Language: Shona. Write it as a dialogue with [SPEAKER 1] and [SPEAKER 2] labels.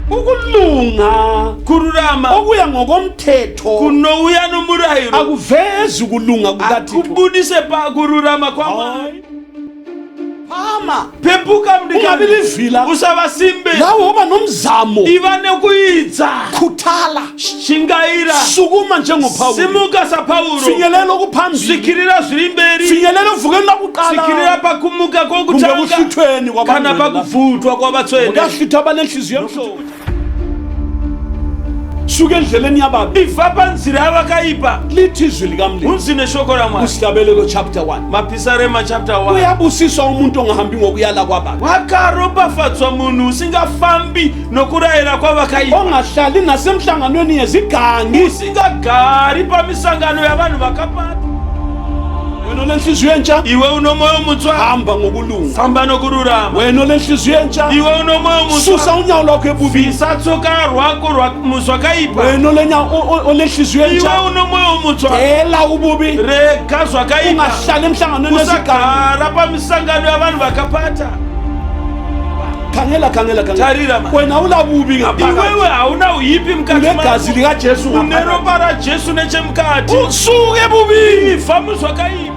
[SPEAKER 1] ukulunga
[SPEAKER 2] kururama
[SPEAKER 1] okuya ngokomthetho
[SPEAKER 2] kunouya nomurayiro
[SPEAKER 1] akuvezi ukulunga kukaThixo.
[SPEAKER 2] akubudise pa kururama kwamai
[SPEAKER 1] Phama
[SPEAKER 2] pepuka mdikani
[SPEAKER 1] ungabilivila
[SPEAKER 2] usabasimbe
[SPEAKER 1] lawo uba nomzamo
[SPEAKER 2] ivane kuidza
[SPEAKER 1] khuthala
[SPEAKER 2] shingaira
[SPEAKER 1] sukuma njengoPawulu
[SPEAKER 2] simuka sa Paulo
[SPEAKER 1] finyelela okuphambili
[SPEAKER 2] zikirira zvirimberi
[SPEAKER 1] finyelela uvukeni
[SPEAKER 2] zikirira
[SPEAKER 1] lokuqala
[SPEAKER 2] pakumuka
[SPEAKER 1] kumbe
[SPEAKER 2] kokutanga
[SPEAKER 1] kuhluthweni
[SPEAKER 2] kana
[SPEAKER 1] kwabantu
[SPEAKER 2] pakuvutwa kwabatswene
[SPEAKER 1] uyahlutha abanenhliziyo emhlophe suke endleleni yababi
[SPEAKER 2] iva panzira yavakaipa
[SPEAKER 1] lithi izwi likamlindi
[SPEAKER 2] unzine shoko ramwari
[SPEAKER 1] kusihlabelelo chapter 1
[SPEAKER 2] mapisarema chapter 1
[SPEAKER 1] uyabusiswa umuntu ongahambi ngokuyala kwababi
[SPEAKER 2] wakaropafadzwa munhu usingafambi nokurayira kwavakaipa
[SPEAKER 1] ongahlali nasemhlanganweni yezigangi
[SPEAKER 2] usingagari pamisangano yavanhu vakapata
[SPEAKER 1] wena olenhliziyo entsha
[SPEAKER 2] iwe unomoyo mutswa
[SPEAKER 1] hamba ngokulunga
[SPEAKER 2] famba nokururama
[SPEAKER 1] wena olenhliziyo entsha
[SPEAKER 2] iwe unomoyo
[SPEAKER 1] susa
[SPEAKER 2] mutswa
[SPEAKER 1] unyawo lwakho ebubini
[SPEAKER 2] visa tsoka rwako muzvakaipa
[SPEAKER 1] wena olenhliziyo
[SPEAKER 2] iwe
[SPEAKER 1] entsha
[SPEAKER 2] unomoyo mutswa
[SPEAKER 1] ela ububi
[SPEAKER 2] rega zvakaipa
[SPEAKER 1] ungahlali emhlanganweni yezigangi
[SPEAKER 2] usagara pamisangano yavanhu vakapata
[SPEAKER 1] khangela
[SPEAKER 2] tarira ma
[SPEAKER 1] wena ulabubi ngaphakathi
[SPEAKER 2] iwewe hauna uyipi mukati
[SPEAKER 1] unegazi likaJesu
[SPEAKER 2] uneropa rajesu nechemukati
[SPEAKER 1] usuke ebubini
[SPEAKER 2] ifa muzvakaipa